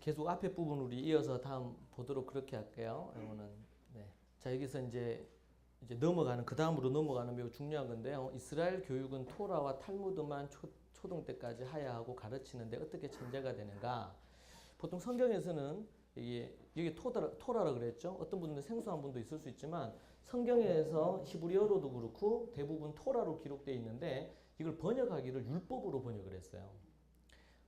계속 앞에 부분 우리 이어서 다음 보도록 그렇게 할게요. 이거는 네. 자 여기서 이제 넘어가는 그 다음으로 넘어가는 매우 중요한 건데요. 이스라엘 교육은 토라와 탈무드만 초등 때까지 하야하고 가르치는데 어떻게 천재가 되는가? 보통 성경에서는 이게 여기 토라라 그랬죠. 어떤 분들은 생소한 분도 있을 수 있지만 성경에서 히브리어로도 그렇고 대부분 토라로 기록되어 있는데 이걸 번역하기를 율법으로 번역을 했어요.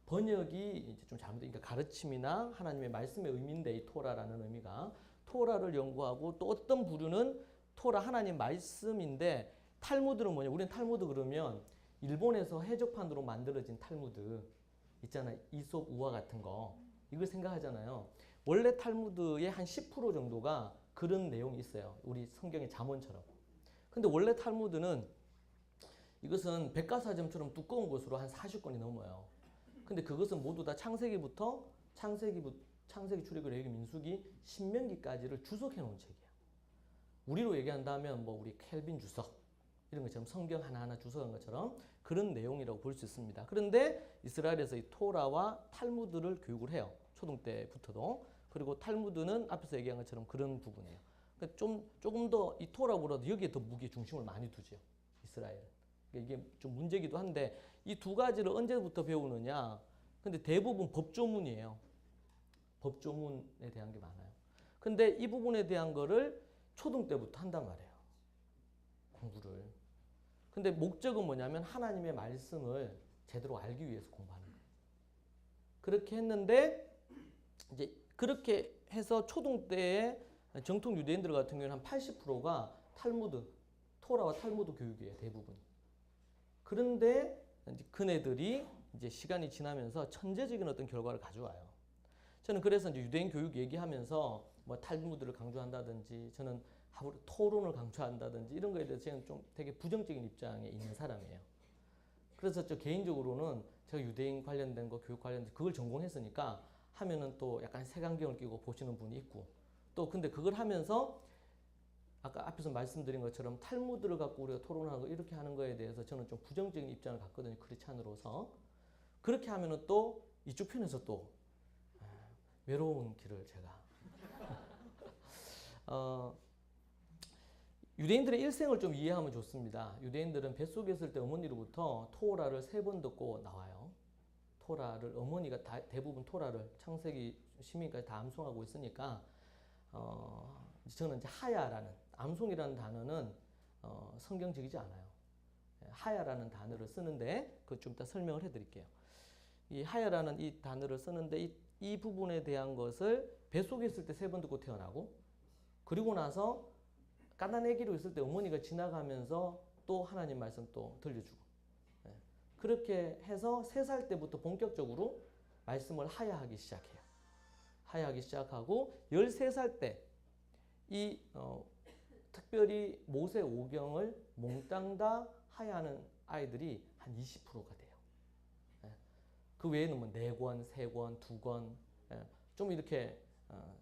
번역이 이제 좀 잘못되니까 가르침이나 하나님의 말씀의 의미인데 이 토라라는 의미가 토라를 연구하고 또 어떤 부류는 토라 하나님 말씀인데 탈무드는 뭐냐? 우리는 탈무드 그러면 일본에서 해적판으로 만들어진 탈무드 있잖아요. 이솝 우화 같은 거 이걸 생각하잖아요. 원래 탈무드의 한 10% 정도가 그런 내용이 있어요. 우리 성경의 잠언처럼. 근데 원래 탈무드는 이것은 백과사전처럼 두꺼운 것으로 한 40권이 넘어요. 근데 그것은 모두 다 창세기, 출애굽기, 민수기, 신명기까지를 주석해 놓은 책이에요. 우리로 얘기한다면 뭐 우리 켈빈 주석 이런 것처럼 성경 하나하나 주석한 것처럼 그런 내용이라고 볼 수 있습니다. 그런데 이스라엘에서 이 토라와 탈무드를 교육을 해요. 초등 때부터도. 그리고 탈무드는 앞에서 얘기한 것처럼 그런 부분이에요. 그러니까 조금 더 이 토라보다도 여기에 더 무게 중심을 많이 두죠. 이스라엘은. 그러니까 이게 좀 문제기도 한데 이 두 가지를 언제부터 배우느냐? 근데 대부분 법조문이에요. 법조문에 대한 게 많아요. 근데 이 부분에 대한 거를 초등 때부터 한단 말이에요. 공부를. 근데 목적은 뭐냐면 하나님의 말씀을 제대로 알기 위해서 공부하는 거예요. 그렇게 했는데 이제 그렇게 해서 초등 때에 정통 유대인들 같은 경우는 한 80%가 탈무드, 토라와 탈무드 교육이에요. 대부분. 그런데 이제 그네들이 이제 시간이 지나면서 천재적인 어떤 결과를 가져와요. 저는 그래서 이제 유대인 교육 얘기하면서 뭐 탈무드를 강조한다든지 저는 토론을 강조한다든지 이런 거에 대해서 저는 좀 되게 부정적인 입장에 있는 사람이에요. 그래서 저 개인적으로는 제가 유대인 관련된 거, 교육 관련된 그걸 전공했으니까 하면은 또 약간 색안경을 끼고 보시는 분이 있고 또 근데 그걸 하면서 아까 앞에서 말씀드린 것처럼 탈무드를 갖고 우리가 토론하고 이렇게 하는 거에 대해서 저는 좀 부정적인 입장을 갖거든요. 크리스찬으로서. 그렇게 하면은 또 이쪽 편에서 또 외로운 길을 제가 유대인들의 일생을 좀 이해하면 좋습니다. 유대인들은 뱃속에 있을 때 어머니로부터 토라를 3번 듣고 나와요. 토라를 어머니가 대부분 토라를 창세기 시민까지 다 암송하고 있으니까 저는 이제 하야라는 암송이라는 단어는 성경적이지 않아요. 하야라는 단어를 쓰는데 그 좀 이따 설명을 해드릴게요. 이 하야라는 이 단어를 쓰는데 이 부분에 대한 것을 뱃속에 있을 때 3번 듣고 태어나고 그리고 나서 갓난아기로 있을 때 어머니가 지나가면서 또 하나님 말씀 또 들려주고 그렇게 해서 3살 때부터 본격적으로 말씀을 하야하기 시작해요. 하야하기 시작하고 13살 때 이 특별히 모세 오경을 몽땅 다 하야하는 아이들이 한 20%가 돼요. 그 외에는 뭐 4권, 3권, 2권 좀 이렇게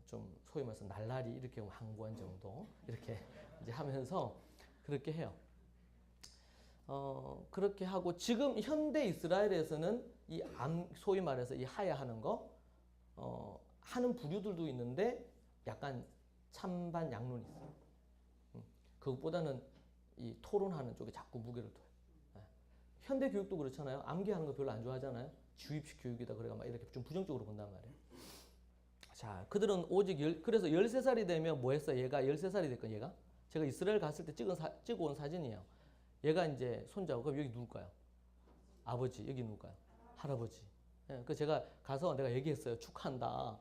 좀 소위 말해서 날라리 이렇게 한 권 정도 이렇게 이제 하면서 그렇게 해요. 그렇게 하고 지금 현대 이스라엘에서는 이 소위 말해서 이 하야하는 거 하는 부류들도 있는데 약간 찬반 양론이 있어요. 그것보다는 이 토론하는 쪽에 자꾸 무게를 둬요. 현대 교육도 그렇잖아요. 암기하는 거 별로 안 좋아하잖아요. 주입식 교육이다 그래가 막 이렇게 좀 부정적으로 본단 말이에요. 자, 그들은 오직 그래서 13살이 되면 뭐 했어? 얘가 13살이 됐건 얘가 제가 이스라엘 갔을 때 찍어 온 사진이에요. 얘가 이제 손자고 그럼 여기 누굴까요? 아버지. 여기 누굴까요? 할아버지. 예, 그 제가 가서 내가 얘기했어요. 축하한다.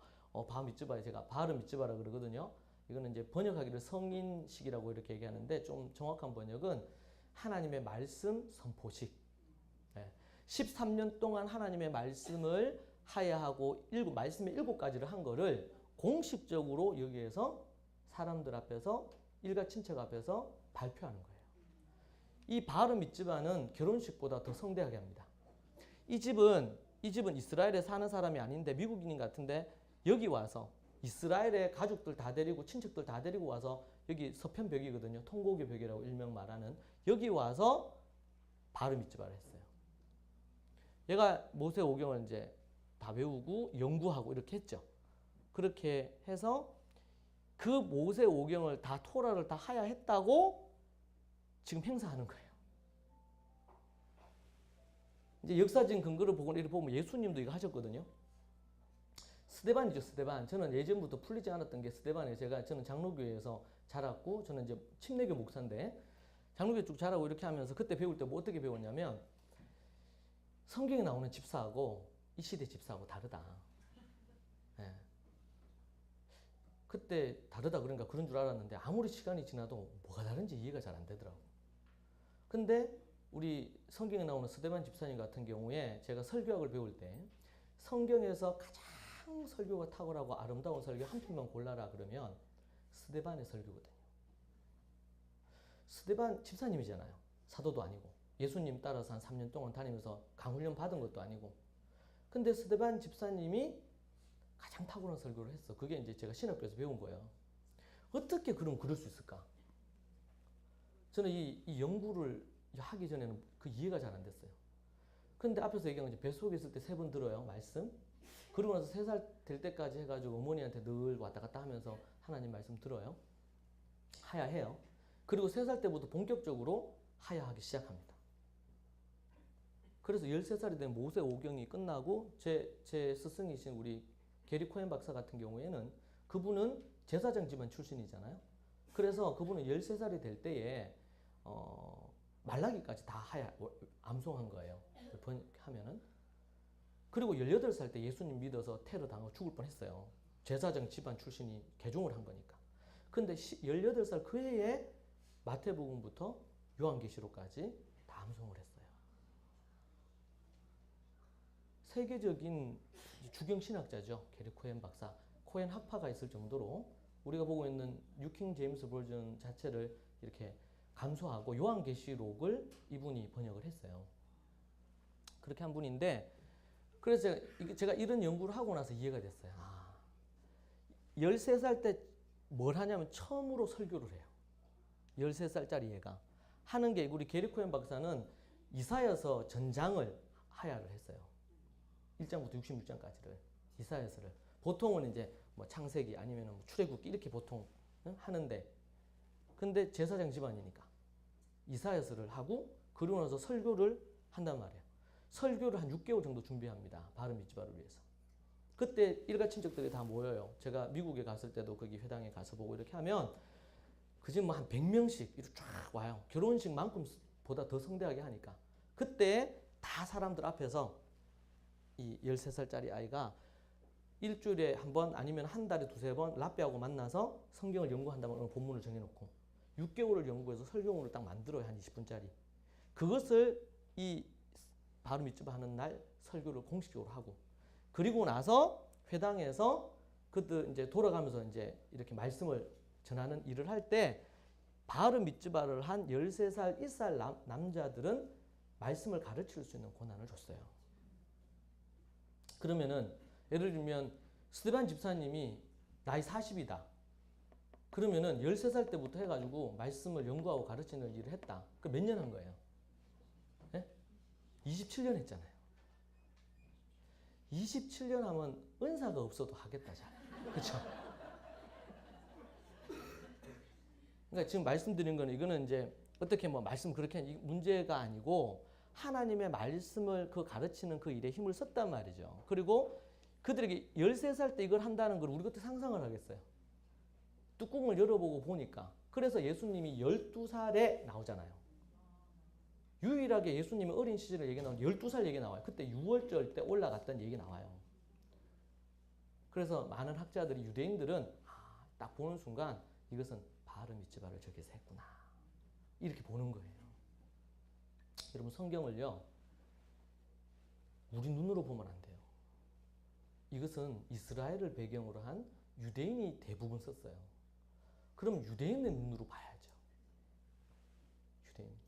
바 믿지바에 제가 바를 믿지바라 그러거든요. 이거는 이제 번역하기를 성인식이라고 이렇게 얘기하는데 좀 정확한 번역은 하나님의 말씀 선포식. 13년 동안 하나님의 말씀을 하야하고 말씀의 7가지를 한 거를 공식적으로 여기에서 사람들 앞에서 일가 친척 앞에서 발표하는 거예요. 이 바르 미츠바는 결혼식보다 더 성대하게 합니다. 이 집은 이스라엘에 사는 사람이 아닌데 미국인 같은데 여기 와서 이스라엘의 가족들 다 데리고 친척들 다 데리고 와서 여기 서편벽이거든요. 통고교 벽이라고 일명 말하는 여기 와서 바르 미츠바를 했어요. 얘가 모세 오경을 이제 다 외우고 연구하고 이렇게 했죠. 그렇게 해서 그 모세 오경을 다 토라를 다 하야했다고 지금 행사하는 거예요. 이제 역사적인 근거를 보고 이렇게 보면 예수님도 이거 하셨거든요. 스데반이죠, 스데반. 저는 예전부터 풀리지 않았던 게 스데반이에요. 저는 장로교회에서 자랐고, 저는 이제 침례교 목사인데, 장로교회 쭉 자라고 이렇게 하면서 그때 배울 때 뭐 어떻게 배웠냐면, 성경에 나오는 집사하고 이 시대 집사하고 다르다. 예. 그때 다르다 그러니까 그런 줄 알았는데 아무리 시간이 지나도 뭐가 다른지 이해가 잘 안 되더라고. 근데 우리 성경에 나오는 스데반 집사님 같은 경우에 제가 설교학을 배울 때 성경에서 가장 설교가 탁월하고 아름다운 설교 한 편만 골라라 그러면 스데반의 설교거든요. 스데반 집사님이잖아요. 사도도 아니고 예수님 따라서 한 3년 동안 다니면서 강훈련 받은 것도 아니고. 근데 스데반 집사님이 가장 탁월한 설교를 했어. 그게 이제 제가 신학교에서 배운 거예요. 어떻게 그럼 그럴 수 있을까? 저는 이 연구를 하기 전에는 그 이해가 잘 안 됐어요. 근데 앞에서 얘기한 건 이제 뱃속에 있을 때 3번 들어요, 말씀. 그러고 나서 3살 될 때까지 해가지고 어머니한테 늘 왔다 갔다 하면서 하나님 말씀 들어요. 하야해요. 그리고 3살 때부터 본격적으로 하야하기 시작합니다. 그래서 13살이 된 모세 오경이 끝나고 제 스승이신 우리 게리 코엔 박사 같은 경우에는 그분은 제사장 집안 출신이잖아요. 그래서 그분은 13살이 될 때에 말라기까지 다 암송한 거예요. 하면은. 그리고 18살 때 예수님 믿어서 테러 당하고 죽을 뻔했어요. 제사장 집안 출신이 개종을 한 거니까. 근데 18살 그 해에 마태복음부터 요한계시록까지 다 암송을 했어요. 세계적인 주경신학자죠. 게리 코엔 박사. 코엔 학파가 있을 정도로 우리가 보고 있는 뉴킹 제임스 버전 자체를 이렇게 감수하고 요한계시록을 이분이 번역을 했어요. 그렇게 한 분인데 그래서 제가 이런 연구를 하고 나서 이해가 됐어요. 13살 때 뭘 하냐면 처음으로 설교를 해요. 13살짜리 얘가. 하는 게 우리 게리 코엔 박사는 이사야서 전장을 하야를 했어요. 1장부터 66장까지를. 이사야서를. 보통은 이제 뭐 창세기 아니면 뭐 출애굽기 이렇게 보통 하는데 근데 제사장 집안이니까 이사야서를 하고 그러고 나서 설교를 한단 말이에요. 설교를 한 6개월 정도 준비합니다. 바르 미tz바를 위해서. 그때 일가 친척들이 다 모여요. 제가 미국에 갔을 때도 거기 회당에 가서 보고 이렇게 하면 그중 뭐 한 100명씩 이렇게 쫙 와요. 결혼식만큼보다 더 성대하게 하니까. 그때 다 사람들 앞에서 이 13살짜리 아이가 일주일에 한 번 아니면 한 달에 2-3번 라삐하고 만나서 성경을 연구한다면 오늘 본문을 정해놓고 6개월을 연구해서 설교문을 딱 만들어요. 한 20분짜리. 그것을 이 바르 미tz바 하는 날 설교를 공식적으로 하고 그리고 나서 회당에서 그때 이제 돌아가면서 이제 이렇게 말씀을 전하는 일을 할 때 바르 미tz바를 한 13살, 1살 남자들은 말씀을 가르칠 수 있는 권한을 줬어요. 그러면은 예를 들면 스데반 집사님이 나이 40이다. 그러면은 13살 때부터 해가지고 말씀을 연구하고 가르치는 일을 했다. 그 몇 년 한 거예요? 네? 27년 했잖아요. 27년 하면 은사가 없어도 하겠다잖아요. 그렇죠? 그러니까 지금 말씀드린 거는 이거는 이제 어떻게 뭐 말씀 그렇게 문제가 아니고 하나님의 말씀을 그 가르치는 그 일에 힘을 썼단 말이죠. 그리고 그들에게 13살 때 이걸 한다는 걸 우리 그때 상상을 하겠어요. 뚜껑을 열어보고 보니까. 그래서 예수님이 12살에 나오잖아요. 유일하게 예수님의 어린 시절에 얘기 나오는 12살 얘기 나와요. 그때 6월절 때 올라갔던 얘기 나와요. 그래서 많은 학자들이 유대인들은 딱 보는 순간 이것은 바르 미tz바를 저기서 했구나. 이렇게 보는 거예요. 여러분 성경을요. 우리 눈으로 보면 안 돼요. 이것은 이스라엘을 배경으로 한 유대인이 대부분 썼어요. 그럼 유대인의 눈으로 봐야죠. 유대인 눈으로.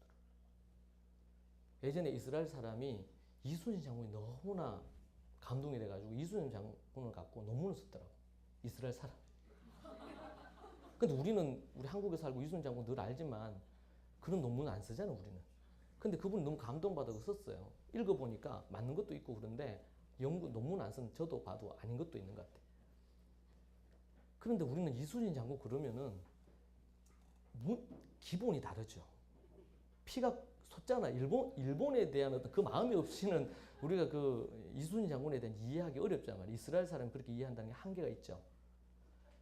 예전에 이스라엘 사람이 이순신 장군이 너무나 감동이 돼가지고 이순신 장군을 갖고 논문을 썼더라고. 이스라엘 사람. 근데 우리 한국에 살고 이순신 장군 늘 알지만 그런 논문 안 쓰잖아 우리는. 근데 그분이 너무 감동받아서 썼어요. 읽어보니까 맞는 것도 있고 그런데 연구 논문 안 쓰는 저도 봐도 아닌 것도 있는 것 같아요. 그런데 우리는 이순신 장군 그러면은 기본이 다르죠. 피가 솟잖아. 일본에 대한 어떤 그 마음이 없이는 우리가 그 이순신 장군에 대한 이해하기 어렵잖아 말이야. 이스라엘 사람이 그렇게 이해한다는 게 한계가 있죠.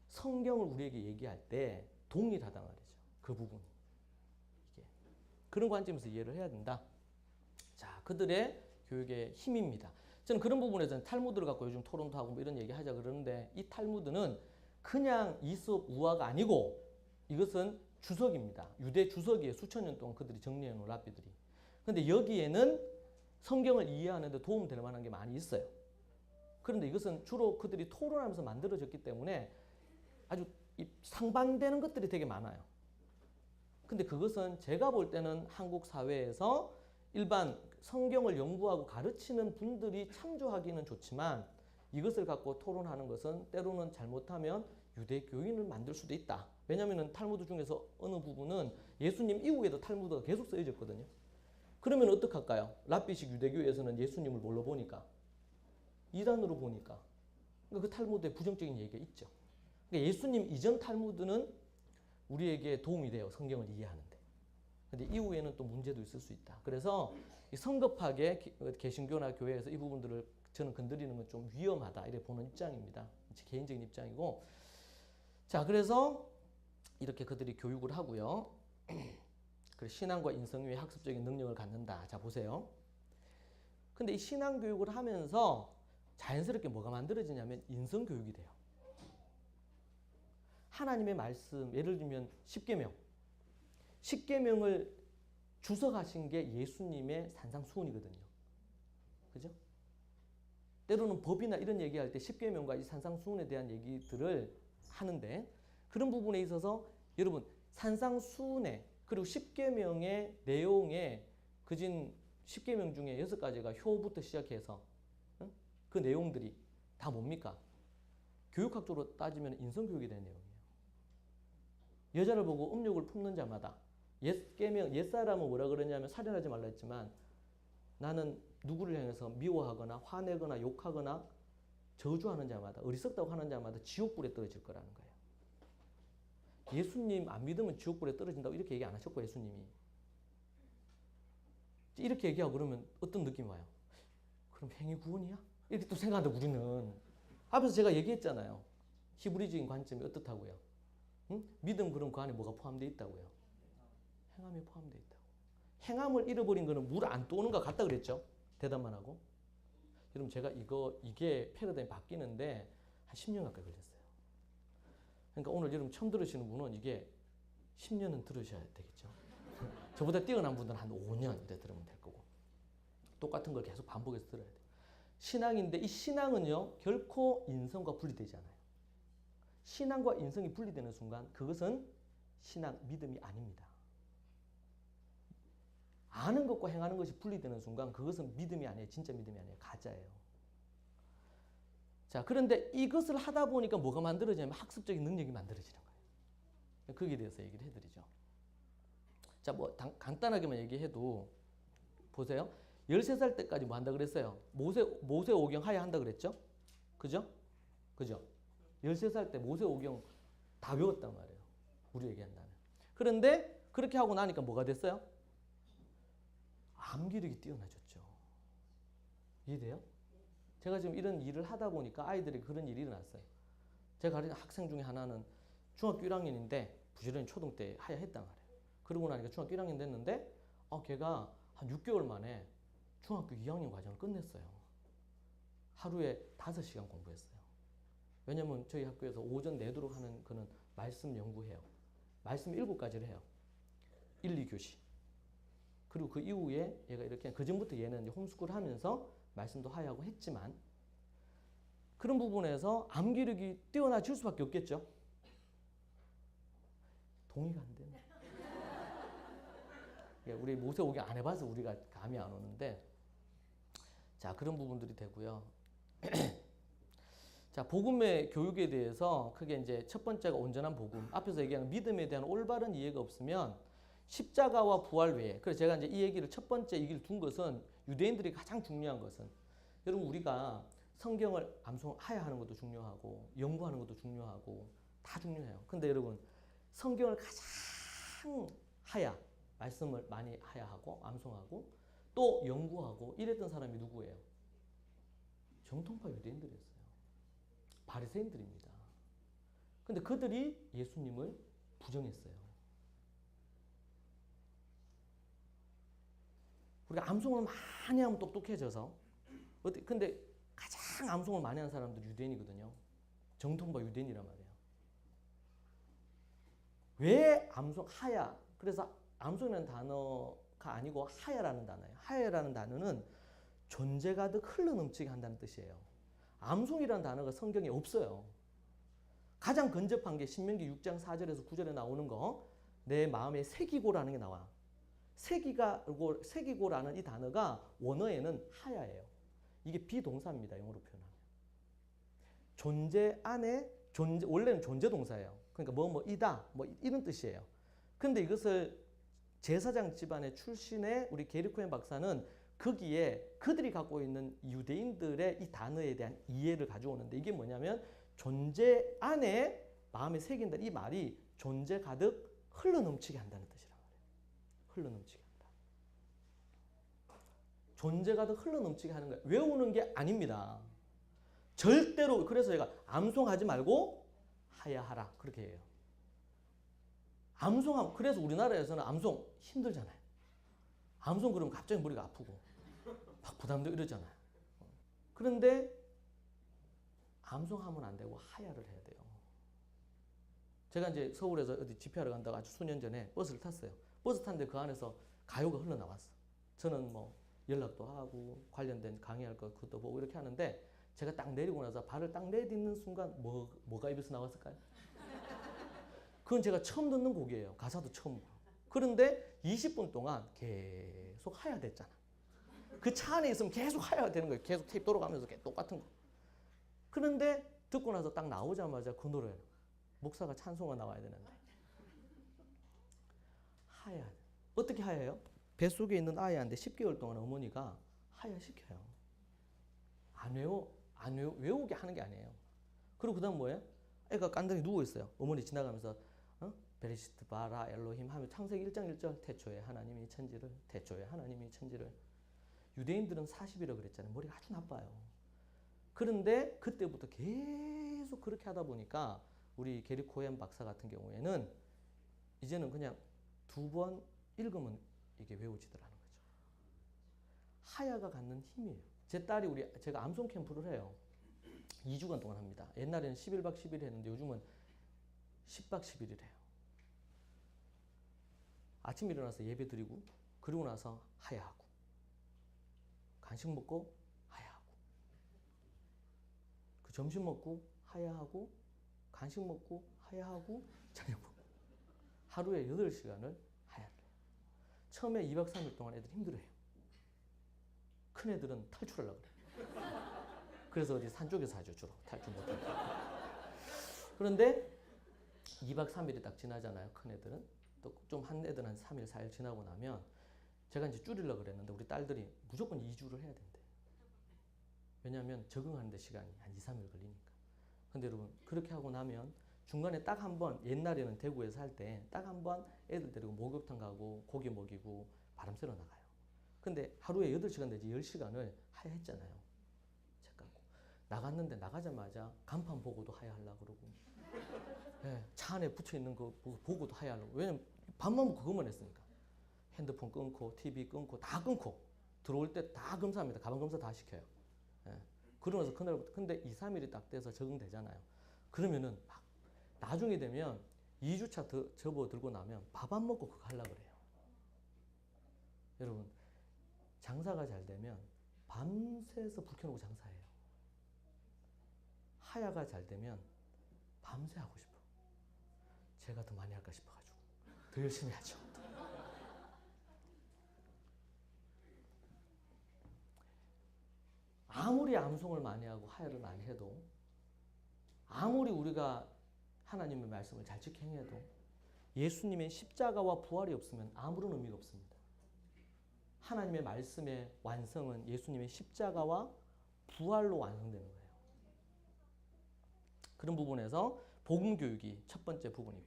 성경을 우리에게 얘기할 때 동일하단 말이죠. 그 부분이. 이게. 그런 관점에서 이해를 해야 된다. 자, 그들의 교육의 힘입니다. 저는 그런 부분에서는 탈무드를 갖고 요즘 토론도 하고 뭐 이런 얘기 하자 그러는데 이 탈무드는 그냥 이솝 우화가 아니고 이것은 주석입니다. 유대 주석이에요. 수천 년 동안 그들이 정리해 놓은 랍비들이. 근데 여기에는 성경을 이해하는 데 도움될 만한 게 많이 있어요. 그런데 이것은 주로 그들이 토론하면서 만들어졌기 때문에 아주 상반되는 것들이 되게 많아요. 근데 그것은 제가 볼 때는 한국 사회에서 일반 성경을 연구하고 가르치는 분들이 참조하기는 좋지만 이것을 갖고 토론하는 것은 때로는 잘못하면 유대 교인을 만들 수도 있다. 왜냐하면 탈무드 중에서 어느 부분은 예수님 이후에도 탈무드가 계속 쓰여졌거든요. 그러면 어떡할까요? 랍비식 유대교에서는 예수님을 뭘로 보니까? 이단으로 보니까. 그러니까 그 탈무드에 부정적인 얘기가 있죠. 그러니까 예수님 이전 탈무드는 우리에게 도움이 돼요. 성경을 이해하는데. 근데 이후에는 또 문제도 있을 수 있다. 그래서 성급하게 개신교나 교회에서 이 부분들을 저는 건드리는 건 좀 위험하다. 이렇게 보는 입장입니다. 제 개인적인 입장이고. 자, 그래서 이렇게 그들이 교육을 하고요. 그래서 신앙과 인성 위에 학습적인 능력을 갖는다. 자, 보세요. 근데 이 신앙 교육을 하면서 자연스럽게 뭐가 만들어지냐면 인성 교육이 돼요. 하나님의 말씀, 예를 들면 십계명. 십계명을 주석하신 게 예수님의 산상수훈이거든요. 그죠? 때로는 법이나 이런 얘기할 때 십계명과 이 산상수훈에 대한 얘기들을 하는데 그런 부분에 있어서 여러분 산상수훈에 그리고 십계명의 내용에 그진 십계명 중에 6가지가 효부터 시작해서 그 내용들이 다 뭡니까? 교육학적으로 따지면 인성교육에 대한 내용이에요. 여자를 보고 음욕을 품는 자마다 옛사람은 뭐라 그러냐면 살인하지 말라 했지만 나는 누구를 향해서 미워하거나 화내거나 욕하거나 저주하는 자마다 어리석다고 하는 자마다 지옥불에 떨어질 거라는 거예요. 예수님 안 믿으면 지옥불에 떨어진다고 이렇게 얘기 안 하셨고 예수님이. 이렇게 얘기하고 그러면 어떤 느낌이 와요? 그럼 행위 구원이야? 이렇게 또 생각하는데 우리는 앞에서 제가 얘기했잖아요. 히브리적인 관점이 어떻다고요? 응? 믿음 그럼 그 안에 뭐가 포함되어 있다고요? 행함이 포함되어 있다고. 행함을 잃어버린 거는 물 안 떠오는 것 같다 그랬죠? 대답만 하고. 여러분 제가 이게 패러다임이 바뀌는데 한 10년 가까이 걸렸어요. 그러니까 오늘 여러분 처음 들으시는 분은 이게 10년은 들으셔야 되겠죠. 저보다 뛰어난 분들은 한 5년 이래 들으면 될 거고. 똑같은 걸 계속 반복해서 들어야 돼요. 신앙인데 이 신앙은요 결코 인성과 분리되지 않아요. 신앙과 인성이 분리되는 순간 그것은 신앙, 믿음이 아닙니다. 아는 것과 행하는 것이 분리되는 순간 그것은 믿음이 아니에요. 진짜 믿음이 아니에요. 가짜예요. 자, 그런데 이것을 하다 보니까 뭐가 만들어지냐면 학습적인 능력이 만들어지는 거예요. 거기에 대해서 얘기를 해드리죠. 자, 뭐 간단하게만 얘기해도 보세요. 13살 때까지 뭐 한다 그랬어요? 모세 오경 하야 한다 그랬죠? 그죠? 13살 때 모세 오경 다 외웠단 말이에요. 우리 얘기한다면. 그런데 그렇게 하고 나니까 뭐가 됐어요? 암기력이 뛰어나졌죠. 이해돼요? 제가 지금 이런 일을 하다 보니까 아이들이 그런 일이 일어났어요. 제가 가르치는 학생 중에 하나는 중학교 1학년인데 부지런히 초등 때 하야 했단 말이에요. 그러고 나니까 중학교 1학년 됐는데 걔가 한 6개월 만에 중학교 2학년 과정을 끝냈어요. 하루에 5시간 공부했어요. 왜냐면 저희 학교에서 오전 내도록 하는 그는 말씀 연구해요. 말씀 7가지를 해요. 1, 2교시. 그리고 그 이후에 얘가 이렇게 그전부터 얘는 이제 홈스쿨 하면서 말씀도 하야하고 했지만 그런 부분에서 암기력이 뛰어나질 수밖에 없겠죠. 동의가 안 되네. 우리 모세 오경 안 해봐서 우리가 감이 안 오는데 자 그런 부분들이 되고요. 자 복음의 교육에 대해서 크게 이제 첫 번째가 온전한 복음. 앞에서 얘기한 믿음에 대한 올바른 이해가 없으면 십자가와 부활 외에 그래서 제가 이제 이 얘기를 첫 번째 얘기를 둔 것은 유대인들이 가장 중요한 것은 여러분 우리가 성경을 암송하야 하는 것도 중요하고 연구하는 것도 중요하고 다 중요해요. 근데 여러분 성경을 가장 하야 말씀을 많이 하야 하고 암송하고 또 연구하고 이랬던 사람이 누구예요? 정통파 유대인들이었어요. 바리새인들입니다. 근데 그들이 예수님을 부정했어요. 우리가 암송을 많이 하면 똑똑해져서 근데 가장 암송을 많이 하는 사람들이 유대인이거든요. 정통파 유대인이란 말이에요. 왜 하야? 그래서 암송이라는 단어가 아니고 하야라는 단어예요. 하야라는 단어는 존재가 가득 흘러넘치게 한다는 뜻이에요. 암송이라는 단어가 성경에 없어요. 가장 근접한 게 신명기 6장 4절에서 9절에 나오는 거, 내 마음에 새기고라는 게 나와. 새기고라는 이 단어가 원어에는 하야예요. 이게 비동사입니다. 영어로 표현하면. 존재 안에 원래는 존재 동사예요. 그러니까 이다 이런 뜻이에요. 근데 이것을 제사장 집안의 출신의 우리 게리코엔 박사는 거기에 그들이 갖고 있는 유대인들의 이 단어에 대한 이해를 가져오는데 이게 뭐냐면 존재 안에 마음에 새긴다. 이 말이 존재 가득 흘러넘치게 한다는 뜻이란 말이에요. 흘러넘치게 한다. 존재 가득 흘러넘치게 하는 거예요. 외우는 게 아닙니다. 절대로. 그래서 제가 암송하지 말고 하야하라 그렇게 해요. 그래서 우리나라에서는 암송 힘들잖아요. 암송 그러면 갑자기 머리가 아프고 막 부담되고 이러잖아요. 그런데 암송하면 안 되고 하야를 해야 돼요. 제가 이제 서울에서 어디 집회하러 간다고 아주 수년 전에 버스를 탔어요. 버스 탔는데 그 안에서 가요가 흘러나왔어. 저는 연락도 하고 관련된 강의할 거 그것도 보고 이렇게 하는데 제가 딱 내리고 나서 발을 딱 내딛는 순간 뭐가 입에서 나왔을까요? 그건 제가 처음 듣는 곡이에요. 가사도 처음. 그런데 20분 동안 계속 하야 됐잖아. 그 차 안에 있으면 계속 하야 되는 거예요. 계속 테이프 돌아가면서 똑같은 거. 그런데 듣고 나서 딱 나오자마자 그 노래 목사가 찬송가 나와야 되는데 하야. 어떻게 하야요? 뱃속에 있는 아이한테 10개월 동안 어머니가 하야 시켜요. 외우게 하는 게 아니에요. 그리고 그 다음 뭐예요? 애가 깐등히 누워 있어요. 어머니 지나가면서 베리시트 바라 엘로힘 하면 창세기 1장 1절 태초에 하나님이 천지를 태초에 하나님이 천지를. 유대인들은 40이라고 그랬잖아요. 머리가 아주 나빠요. 그런데 그때부터 계속 그렇게 하다 보니까 우리 게리 코엔 박사 같은 경우에는 이제는 그냥 2번 읽으면 이게 외워지더라는 거죠. 하야가 갖는 힘이에요. 제 딸이 제가 암송 캠프를 해요. 2주간 동안 합니다. 옛날에는 11박 10일 했는데 요즘은 10박 11일 해요. 아침 일어나서 예배 드리고 그리고 나서 하야하고 간식 먹고 하야하고 그 점심 먹고 하야하고 간식 먹고 하야하고 저녁 먹고 하루에 8시간을 하야를 해요. 처음에 2박 3일 동안 애들이 힘들어해요. 큰 애들은 탈출하려고 그래요. 그래서 어디 산 쪽에서 하죠. 주로 탈출 못하고. 그런데 2박 3일이 딱 지나잖아요. 큰 애들은. 또 좀 한 애들은 한 3일 4일 지나고 나면 제가 이제 줄이려고 그랬는데 우리 딸들이 무조건 2주를 해야 된대. 왜냐하면 적응하는 데 시간이 한 2, 3일 걸리니까. 근데 여러분 그렇게 하고 나면 중간에 딱 한 번 옛날에는 대구에서 할 때 딱 한 번 애들 데리고 목욕탕 가고 고기 먹이고 바람 쐬러 나가요. 근데 하루에 8시간 내지 10시간을 하야 했잖아요. 책 갖고. 나갔는데 나가자마자 간판 보고도 하야 하려고 그러고 네, 차 안에 붙여있는 거 보고도 하야 하려고. 왜냐면 밥만 그것만 했으니까. 핸드폰 끊고 TV 끊고 다 끊고 들어올 때 다 검사합니다. 가방 검사 다 시켜요. 네. 그러면서 그날부터 근데 2, 3일이 딱 돼서 적응되잖아요. 그러면은 막 나중에 되면 2주차 접어들고 나면 밥 안 먹고 그거 하려고 그래요. 여러분 장사가 잘 되면 밤새서 불 켜놓고 장사해요. 하야가 잘 되면 밤새 하고 싶어. 제가 더 많이 할까 싶어가지고 더 열심히 하죠. 아무리 암송을 많이 하고 하야를 많이 해도 아무리 우리가 하나님의 말씀을 잘 지켜 행해도 예수님의 십자가와 부활이 없으면 아무런 의미가 없습니다. 하나님의 말씀의 완성은 예수님의 십자가와 부활로 완성되는 거예요. 그런 부분에서 복음 교육이 첫 번째 부분이고,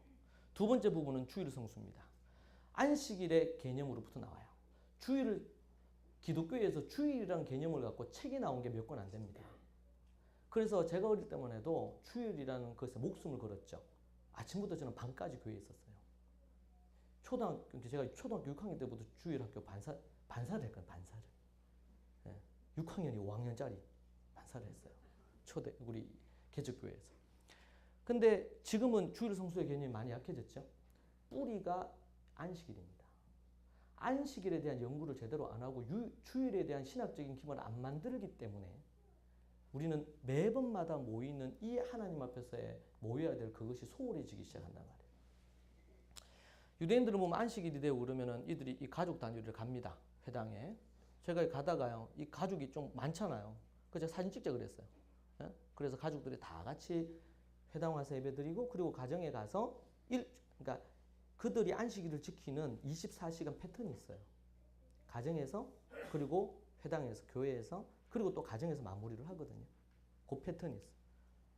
두 번째 부분은 주일 성수입니다. 안식일의 개념으로부터 나와요. 주일을 기독교에서 주일이라는 개념을 갖고 책이 나온 게 몇 권 안 됩니다. 그래서 제가 어릴 때만 해도 주일이라는 것에 목숨을 걸었죠. 아침부터 저는 밤까지 교회에 있었어요. 제가 초등학교 6학년 때부터 주일학교 반사를 했거든요. 반사를. 6학년이 5학년짜리 반사를 했어요. 우리 개척교회에서. 근데 지금은 주일 성수의 개념이 많이 약해졌죠. 뿌리가 안식일입니다. 안식일에 대한 연구를 제대로 안 하고 주일에 대한 신학적인 기반을 안 만들기 때문에 우리는 매번마다 모이는 이 하나님 앞에서의 모여야 될 그것이 소홀해지기 시작한단 말이에요. 유대인들은 보면 안식일이 되고 그러면은 이들이 이 가족 단위를 갑니다. 회당에. 제가 가다가요, 이 가족이 좀 많잖아요. 그래서 제가 사진 찍자 그랬어요. 그래서 가족들이 다 같이 회당 와서 예배 드리고, 그리고 가정에 가서 그러니까 그들이 안식일을 지키는 24시간 패턴이 있어요. 가정에서, 그리고 회당에서, 교회에서, 그리고 또 가정에서 마무리를 하거든요. 그 패턴이 있어요.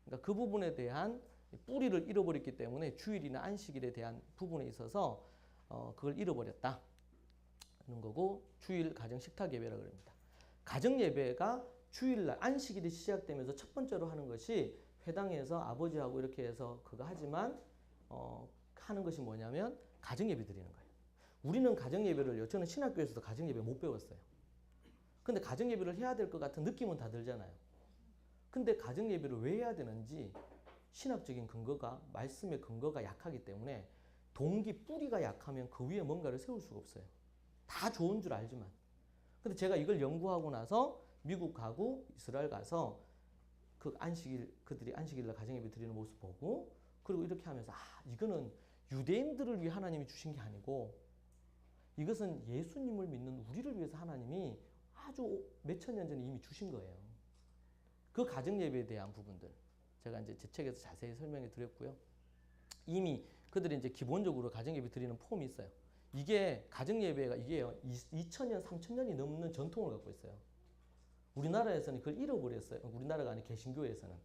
그러니까 그 부분에 대한 뿌리를 잃어버렸기 때문에 주일이나 안식일에 대한 부분에 있어서 그걸 잃어버렸다 하는 거고, 주일 가정 식탁 예배라고 합니다. 가정 예배가 주일날 안식일이 시작되면서 첫 번째로 하는 것이 회당에서 아버지하고 이렇게 해서 그거 하지만 하는 것이 뭐냐면 가정 예배 드리는 거예요. 우리는 가정 예배를요, 저는 신학교에서도 가정 예배 못 배웠어요. 근데 가정 예배를 해야 될 것 같은 느낌은 다 들잖아요. 근데 가정 예배를 왜 해야 되는지 신학적인 근거가, 말씀의 근거가 약하기 때문에 뿌리가 약하면 그 위에 뭔가를 세울 수가 없어요. 다 좋은 줄 알지만. 근데 제가 이걸 연구하고 나서 미국 가고 이스라엘 가서 그들이 안식일날 가정 예배 드리는 모습 보고, 그리고 이렇게 하면서 이거는 유대인들을 위해 하나님이 주신 게 아니고 이것은 예수님을 믿는 우리를 위해서 하나님이 아주 몇천 년 전에 이미 주신 거예요. 그 가정 예배에 대한 부분들 제가 이제 제 책에서 자세히 설명해 드렸고요. 이미 그들이 이제 기본적으로 가정 예배 드리는 폼이 있어요. 이게 가정 예배가 이게요, 2000년, 3000년이 넘는 전통을 갖고 있어요. 우리나라에서는 그걸 잃어버렸어요. 우리나라가 아닌 개신교에서는.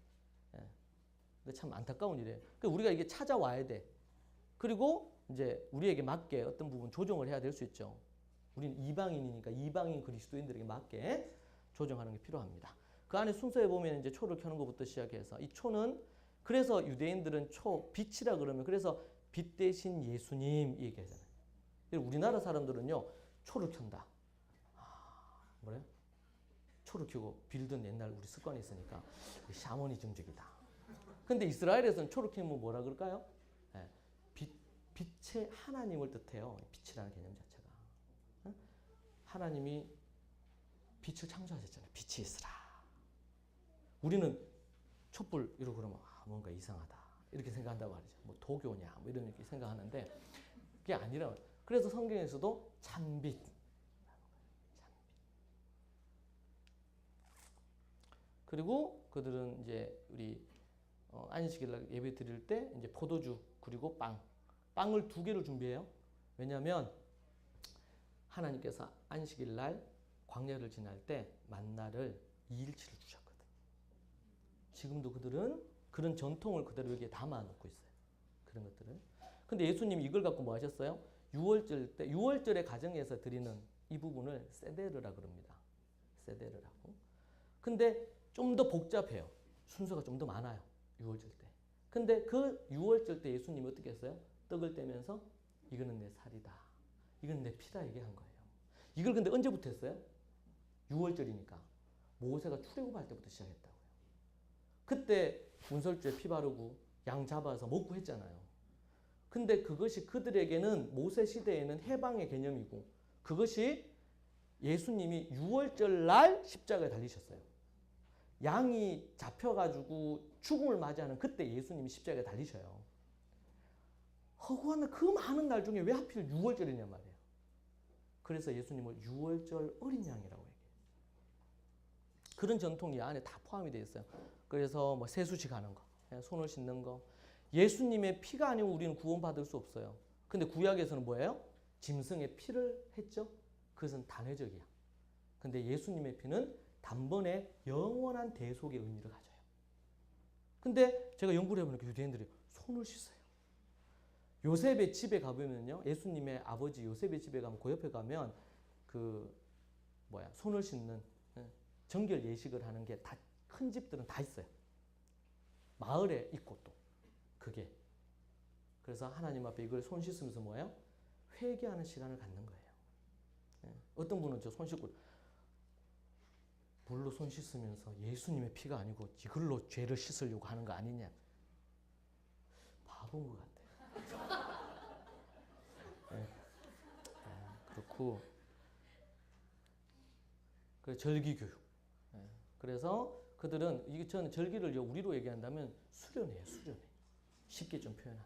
근데 참 안타까운 일이에요. 그러니까 우리가 이게 찾아와야 돼. 그리고 이제 우리에게 맞게 어떤 부분 조정을 해야 될 수 있죠. 우리는 이방인이니까 이방인 그리스도인들에게 맞게 조정하는 게 필요합니다. 그 안에 순서에 보면 이제 초를 켜는 것부터 시작해서, 이 초는 그래서 유대인들은 빛이라 그러면 그래서 빛 대신 예수님 이 얘기하잖아요. 우리나라 사람들은요, 초를 켠다. 뭐래요? 초를 켜고 빌던 옛날 우리 습관이 있으니까 샤머니즘적이다. 근데 이스라엘에서는 초를 켜면 뭐라 그럴까요? 빛의 하나님을 뜻해요. 빛이라는 개념 자체가. 하나님이 빛을 창조하셨잖아요. 빛이 있으라. 우리는 촛불 이러고 그러면 뭔가 이상하다 이렇게 생각한다고 말이죠. 뭐 도교냐 뭐 이런 이렇게 생각하는데 그게 아니라, 그래서 성경에서도 찬빛. 그리고 그들은 이제 우리 안식일날 예배 드릴 때 이제 포도주 그리고 빵을 2개를 준비해요. 왜냐하면 하나님께서 안식일날 광야를 지날 때 만나를 2일치를 주셨거든. 지금도 그들은 그런 전통을 그대로 여기에 담아놓고 있어요. 그런 것들을. 근데 예수님이 이걸 갖고 뭐 하셨어요? 6월절에 가정에서 드리는 이 부분을 세데르라 그럽니다. 세데르라고. 근데 좀 더 복잡해요. 순서가 좀 더 많아요. 6월절 때. 근데 그 6월절 때 예수님이 어떻게 했어요? 떡을 떼면서 이거는 내 살이다. 이건 내 피다 얘기한 거예요. 이걸 근데 언제부터 했어요? 6월절이니까. 모세가 출애굽할 때부터 시작했다고요. 그때 문설주에 피 바르고 양 잡아서 먹고 했잖아요. 근데 그것이 그들에게는 모세 시대에는 해방의 개념이고, 그것이 예수님이 6월절 날 십자가에 달리셨어요. 양이 잡혀가지고 죽음을 맞이하는 그때 예수님이 십자가에 달리셔요. 허구한 그 많은 날 중에 왜 하필 6월절이냐 말이에요. 그래서 예수님을 6월절 어린 양이라고 얘기해요. 그런 전통이 안에 다 포함이 되어 있어요. 그래서 뭐 세수식 하는 거, 손을 씻는 거. 예수님의 피가 아니면 우리는 구원받을 수 없어요. 근데 구약에서는 뭐예요? 짐승의 피를 했죠? 그것은 단회적이야. 근데 예수님의 피는 단번에 영원한 대속의 의미를 가져요. 근데 제가 연구를 해보니까 유대인들이 손을 씻어요. 요셉의 집에 가보면요, 예수님의 아버지 요셉의 집에 가면 그 옆에 가면 손을 씻는 정결 예식을 하는 게 다 큰 집들은 다 있어요. 마을에 있고 또 그게. 그래서 하나님 앞에 이걸 손 씻으면서 뭐예요? 회개하는 시간을 갖는 거예요. 어떤 분은 저 손 씻고 물로 손 씻으면서 예수님의 피가 아니고 이걸로 죄를 씻으려고 하는 거 아니냐. 바본 것 같아요. 그렇고 절기교육. 그래서 그들은 저는 절기를 우리로 얘기한다면 수련회예요. 수련회. 쉽게 좀 표현한.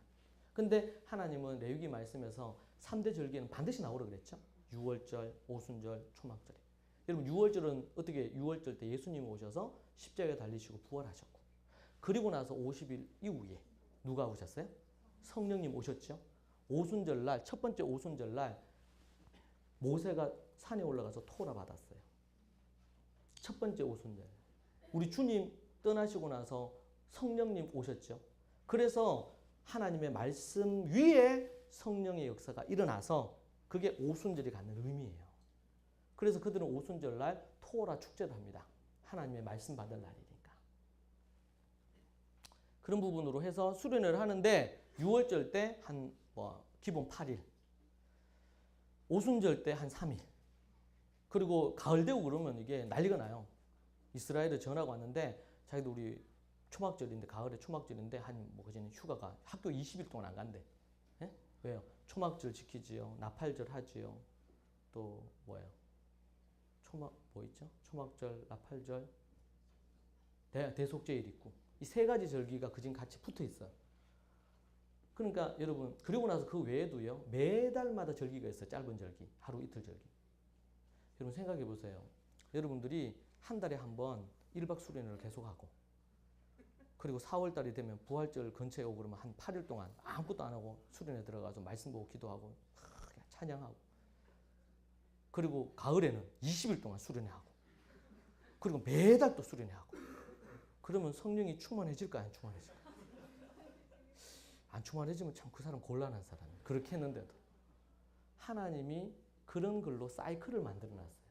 근데 하나님은 레위기 말씀에서 3대 절기는 반드시 나오라 그랬죠. 유월절, 오순절, 초막절. 여러분 유월절은 어떻게 6월절 때 예수님이 오셔서 십자가에 달리시고 부활하셨고 그리고 나서 50일 이후에 누가 오셨어요? 성령님 오셨죠. 오순절 날, 첫 번째 오순절 날 모세가 산에 올라가서 토라 받았어요. 첫 번째 오순절. 우리 주님 떠나시고 나서 성령님 오셨죠. 그래서 하나님의 말씀 위에 성령의 역사가 일어나서 그게 오순절이 갖는 의미예요. 그래서 그들은 오순절 날 토라 축제를 합니다. 하나님의 말씀 받을 날이니까. 그런 부분으로 해서 수련회를 하는데 6월절 때 한 기본 8일, 오순절 때 한 3일, 그리고 가을 되고 그러면 이게 난리가 나요. 이스라엘에 전화가 왔는데 자기도 우리 초막절인데 가을에 초막절인데 그전에 휴가가 학교 20일 동안 안 간대. 예? 왜요? 초막절 지키지요. 나팔절 하지요. 또 뭐예요? 있죠? 초막절, 나팔절, 대속죄일 있고 이 세 가지 절기가 그중 같이 붙어 있어요. 그러니까 여러분 그리고 나서 그 외에도요 매달마다 절기가 있어요. 짧은 절기, 하루 이틀 절기. 여러분 생각해 보세요. 여러분들이 한 달에 한 번 1박 수련회를 계속하고 그리고 4월 달이 되면 부활절 근처에 오고 그러면 한 8일 동안 아무것도 안 하고 수련회 들어가서 말씀 보고 기도하고 찬양하고 그리고 가을에는 20일 동안 수련회하고 그리고 매달 또 수련회하고 그러면 성령이 충만해질까 안 충만해질까? 안 충만해지면 참 그 사람 곤란한 사람이에요. 그렇게 했는데도 하나님이 그런 걸로 사이클을 만들어놨어요.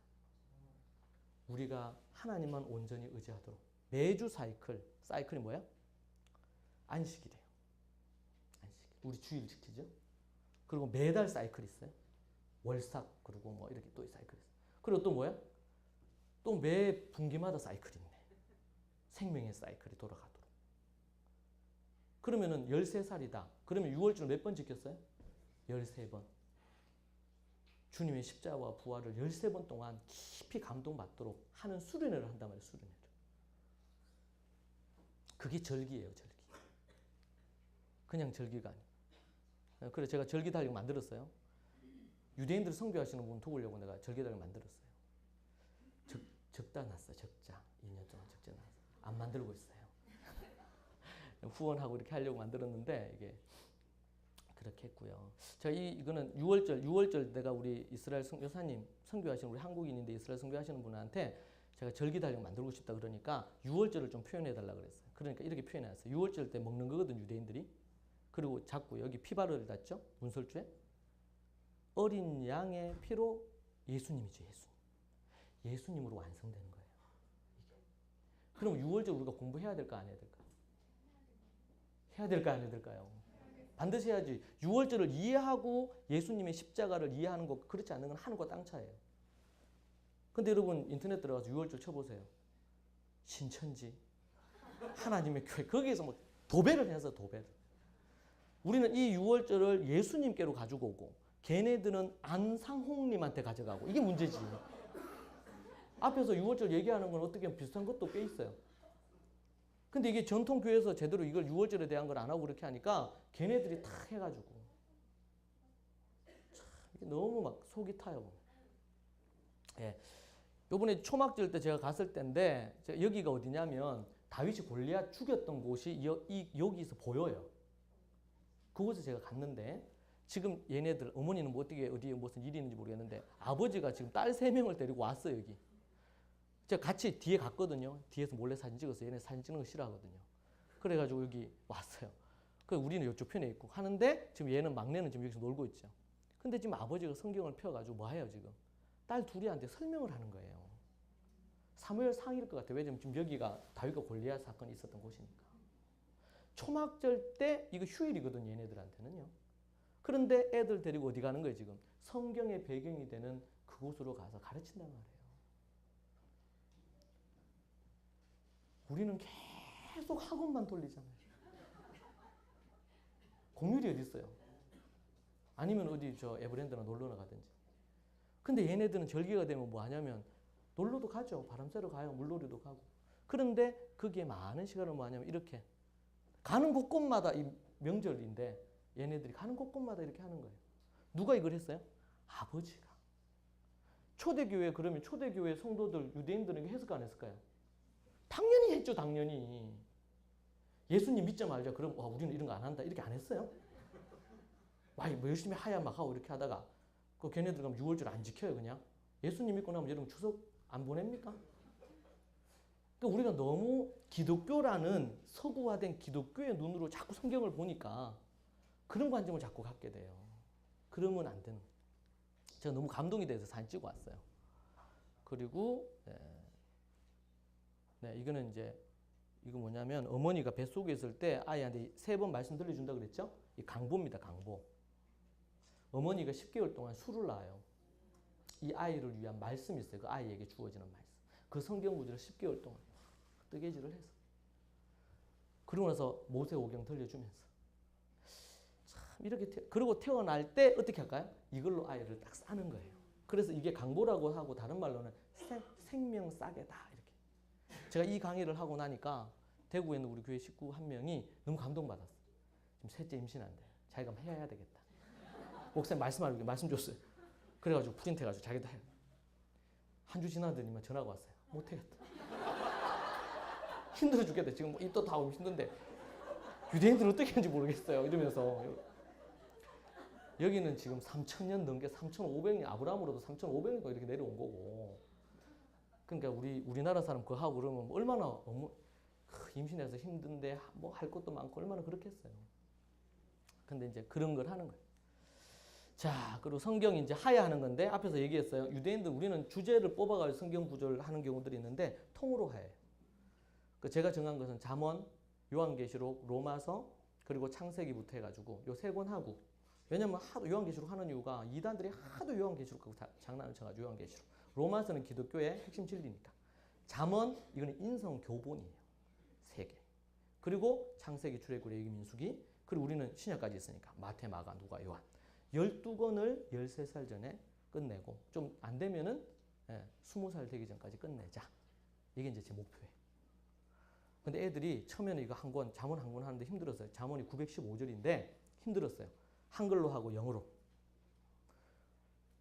우리가 하나님만 온전히 의지하도록 매주 사이클이 뭐야? 안식이래요. 안식. 우리 주일 지키죠? 그리고 매달 사이클 있어요. 월삭 그리고 이렇게 또 사이클 있어요. 그리고 또 뭐야? 또 매 분기마다 사이클이 있네. 생명의 사이클이 돌아가도록. 그러면은 13살이다. 그러면 6월절 몇 번 지켰어요? 13번. 주님의 십자가와 부활을 13번 동안 깊이 감동받도록 하는 수련회를 한단 말이에요. 수련회를. 그게 절기예요. 절기. 그냥 절기가 아니에요. 그래서 제가 절기 달력 만들었어요. 유대인들 성교하시는 분 도우려고 내가 절기 달력 만들었어요. 적자 났어요. 적자. 2년 동안 적자 났어요. 안 만들고 있어요. 후원하고 이렇게 하려고 만들었는데 이게 그렇게 했고요. 제가 이거는 6월절 내가 우리 이스라엘 여사님 선교하시는 우리 한국인인데 이스라엘 선교하시는 분한테 제가 절기 달력 만들고 싶다 그러니까 6월절을 좀 표현해 달라 그랬어요. 그러니까 이렇게 표현해놨어요. 6월절 때 먹는 거거든 유대인들이. 그리고 자꾸 여기 피바르를 닿죠. 문설주에 어린 양의 피로 예수님이죠. 예수님으로 완성되는 거예요. 이게. 그럼 6월절 우리가 공부해야 될까 안 해야 될까? 해야 될까 안 해야 될까요? 반드시 해야지. 6월절을 이해하고 예수님의 십자가를 이해하는 거 그렇지 않는 건 하늘과 땅 차이에요. 근데 여러분 인터넷 들어가서 6월절 쳐보세요. 신천지, 하나님의 교회 거기에서 도배를 해서 도배를. 우리는 이 6월절을 예수님께로 가지고 오고 걔네들은 안상홍님한테 가져가고 이게 문제지. 앞에서 6월절 얘기하는 건 어떻게 보면 비슷한 것도 꽤 있어요. 근데 이게 전통교회에서 제대로 이걸 6월절에 대한 걸 안 하고 그렇게 하니까 걔네들이 다 해가지고 참 이게 너무 속이 타요. 예. 요번에 초막절 때 제가 갔을 때인데 여기가 어디냐면 다윗이 골리앗 죽였던 곳이 여기서 보여요. 그곳에 제가 갔는데 지금 얘네들 어머니는 어디에 무슨 일이 있는지 모르겠는데 아버지가 지금 딸 3명을 데리고 왔어요. 여기. 제가 같이 뒤에 갔거든요. 뒤에서 몰래 사진 찍어서 얘네 사진 찍는 거 싫어하거든요. 그래가지고 여기 왔어요. 그 우리는 이쪽 편에 있고 하는데 지금 얘는 막내는 지금 여기서 놀고 있죠. 근데 지금 아버지가 성경을 펴가지고 뭐 해요 지금? 딸 둘이한테 설명을 하는 거예요. 사무엘 상일 것 같아요. 왜냐면 지금 여기가 다윗과 골리앗 사건이 있었던 곳이니까. 초막절 때 이거 휴일이거든요. 얘네들한테는요. 그런데 애들 데리고 어디 가는 거예요 지금? 성경의 배경이 되는 그곳으로 가서 가르친단 말이에요. 우리는 계속 학원만 돌리잖아요. 공휴일이 어디 있어요? 아니면 어디 저 에버랜드나 놀러나 가든지. 근데 얘네들은 절기가 되면 뭐 하냐면 놀러도 가죠. 바람 쐬러 가요. 물놀이도 가고. 그런데 거기에 많은 시간을 뭐 하냐면 이렇게 가는 곳곳마다 이 명절인데 얘네들이 가는 곳곳마다 이렇게 하는 거예요. 누가 이걸 했어요? 아버지가. 초대교회 그러면 초대교회 성도들 유대인들은 해석 안 했을까요? 당연히 했죠. 당연히. 예수님 믿자 말자. 그럼 와, 우리는 이런 거 안 한다. 이렇게 안 했어요? 와, 뭐 열심히 하야 막 하고 이렇게 하다가 그 걔네들 가면 6월절 안 지켜요 그냥. 예수님 믿고 나면 여러분 추석 안 보냅니까? 그러니까 우리가 너무 기독교라는 서구화된 기독교의 눈으로 자꾸 성경을 보니까 그런 관점을 자꾸 갖게 돼요. 그러면 안 되는. 제가 너무 감동이 돼서 사진 찍어 왔어요. 그리고 네, 이거는 이제 이거 뭐냐면 어머니가 뱃속에 있을 때 아이한테 3번 말씀 들려준다 그랬죠? 이 강보입니다. 강보. 어머니가 10개월 동안 술을 놔요. 이 아이를 위한 말씀이 있어요. 그 아이에게 주어지는 말씀. 그 성경 구절을 10개월 동안 뜨개질을 해서. 그러고 나서 모세오경 들려주면서. 참 이렇게 그리고 태어날 때 어떻게 할까요? 이걸로 아이를 딱 싸는 거예요. 그래서 이게 강보라고 하고 다른 말로는 생명 싸개다 이렇게. 제가 이 강의를 하고 나니까 대구에 있는 우리 교회 식구 한 명이 너무 감동받았어요. 지금 셋째 임신한대. 자기가 해야 되겠다. 목사님 말씀하려고 말씀 줬어요. 그래가지고 프린트해가지고 자기도 해. 한 주 지나더니만 전화가 왔어요. 못하겠다. 힘들어 죽겠다. 지금 입도 다 오고 힘든데 유대인들은 어떻게 하는지 모르겠어요. 이러면서 여기는 지금 3,000년 넘게 3,500년 아브라함으로도 3,500년 이렇게 내려온 거고. 그러니까 우리나라 사람 그거 하고 그러면 얼마나 임신해서 힘든데 뭐 할 것도 많고 얼마나 그렇겠어요. 근데 이제 그런 걸 하는 거예요. 자, 그리고 성경이 이제 하야하는 건데 앞에서 얘기했어요. 유대인들 우리는 주제를 뽑아가지고 성경 구절을 하는 경우들이 있는데 통으로 하예요. 제가 정한 것은 잠언, 요한계시록, 로마서 그리고 창세기부터 해가지고 요 3권 하고 왜냐면 하도 요한계시록 하는 이유가 이단들이 하도 요한계시록 갖고 장난을 쳐가지고 요한계시록. 로마서는 기독교의 핵심 진리니까. 잠언 이거는 인성 교본이에요. 3개. 그리고 창세기, 출애굽, 레위기, 민수기. 그리고 우리는 신약까지 있으니까 마태, 마가, 누가, 요한. 12권을 13살 전에 끝내고 좀 안 되면은 20살 되기 전까지 끝내자. 이게 이제 제 목표예요. 근데 애들이 처음에는 이거 한 권, 잠언 한 권 하는데 힘들었어요. 잠언이 915절인데 힘들었어요. 한글로 하고 영어로.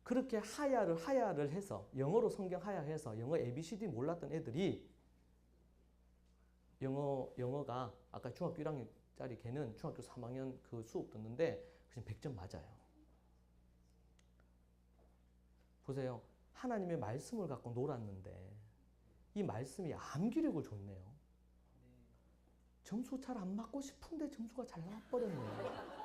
그렇게 하야를 해서 영어로 성경 하야해서 영어 ABCD 몰랐던 애들이 영어가 아까 중학교 1학년짜리 걔는 중학교 3학년 그 수업 듣는데 그냥 100점 맞아요. 보세요. 하나님의 말씀을 갖고 놀았는데 이 말씀이 암기력을 줬네요. 점수 잘 안 맞고 싶은데 점수가 잘 나와버렸네요.